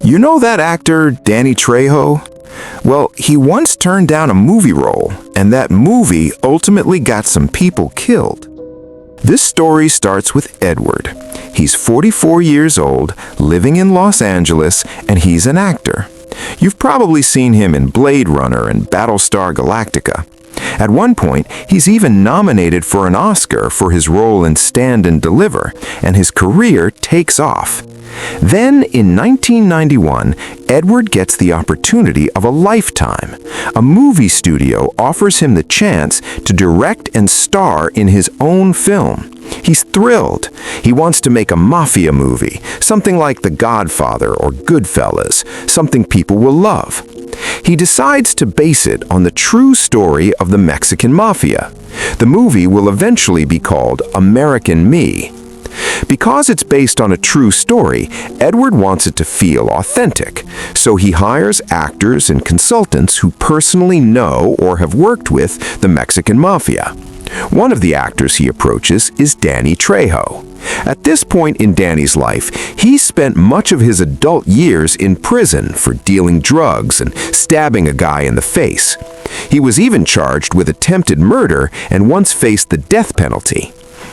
You know that actor, Danny Trejo? Well, he once turned down a movie role, and that movie ultimately got some people killed. This story starts with Edward. He's 44 years old, living in Los Angeles, and he's an actor. You've probably seen him in Blade Runner and Battlestar Galactica. At one point, he's even nominated for an Oscar for his role in Stand and Deliver, and his career takes off. Then, in 1991, Edward gets the opportunity of a lifetime. A movie studio offers him the chance to direct and star in his own film. He's thrilled. He wants to make a mafia movie, something like The Godfather or Goodfellas, something people will love. He decides to base it on the true story of the Mexican Mafia. The movie will eventually be called American Me. Because it's based on a true story, Edward wants it to feel authentic, so he hires actors and consultants who personally know or have worked with the Mexican Mafia. One of the actors he approaches is Danny Trejo. At this point in Danny's life, he spent much of his adult years in prison for dealing drugs and stabbing a guy in the face. He was even charged with attempted murder and once faced the death penalty.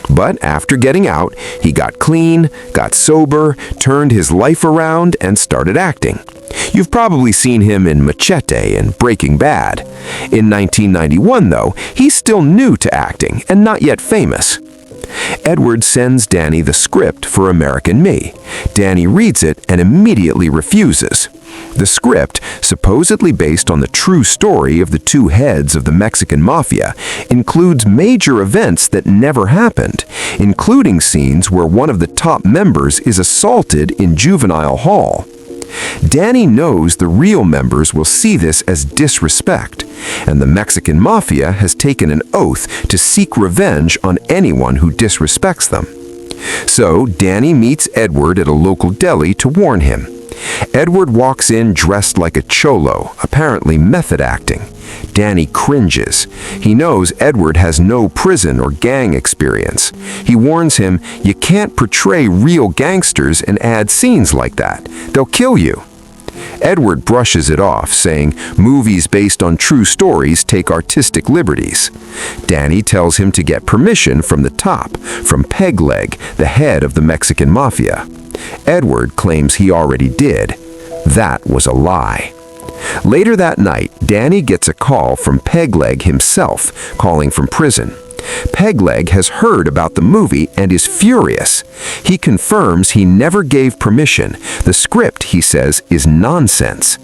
But after getting out, he got clean, got sober, turned his life around, and started acting. You've probably seen him in Machete and Breaking Bad. In 1991, though, he's still new to acting and not yet famous. Edward sends Danny the script for American Me. Danny reads it and immediately refuses. The script, supposedly based on the true story of the two heads of the Mexican Mafia, includes major events that never happened, including scenes where one of the top members is assaulted in juvenile hall. Danny knows the real members will see this as disrespect, and the Mexican Mafia has taken an oath to seek revenge on anyone who disrespects them. So Danny meets Edward at a local deli to warn him. Edward walks in dressed like a cholo, apparently method acting. Danny cringes. He knows Edward has no prison or gang experience. He warns him, "You can't portray real gangsters and add scenes like that. They'll kill you." Edward brushes it off, saying movies based on true stories take artistic liberties. Danny tells him to get permission from the top, from Pegleg, the head of the Mexican Mafia. Edward claims he already did. That was a lie. Later that night, Danny gets a call from Pegleg himself, calling from prison. Pegleg has heard about the movie and is furious. He confirms he never gave permission. The script, he says, is nonsense.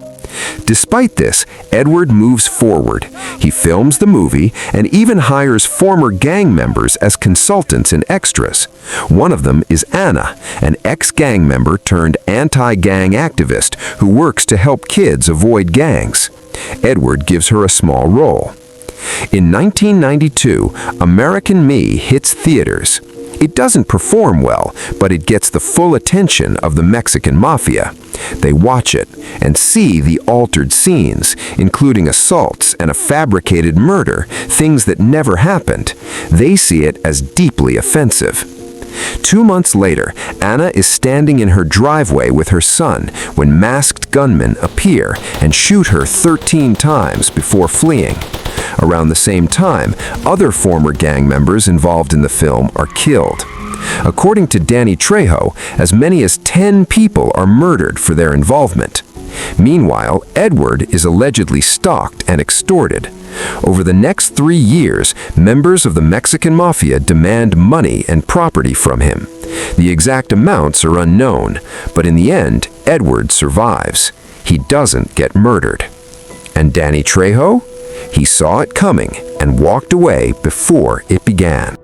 Despite this, Edward moves forward. He films the movie and even hires former gang members as consultants and extras. One of them is Anna, an ex-gang member turned anti-gang activist who works to help kids avoid gangs. Edward gives her a small role. In 1992, American Me hits theaters. It doesn't perform well, but it gets the full attention of the Mexican Mafia. They watch it and see the altered scenes, including assaults and a fabricated murder, things that never happened. They see it as deeply offensive. 2 months later, Anna is standing in her driveway with her son when masked gunmen appear and shoot her 13 times before fleeing. Around the same time, other former gang members involved in the film are killed. According to Danny Trejo, as many as 10 people are murdered for their involvement. Meanwhile, Edward is allegedly stalked and extorted. Over the next 3 years, members of the Mexican Mafia demand money and property from him. The exact amounts are unknown, but in the end, Edward survives. He doesn't get murdered. And Danny Trejo? He saw it coming and walked away before it began.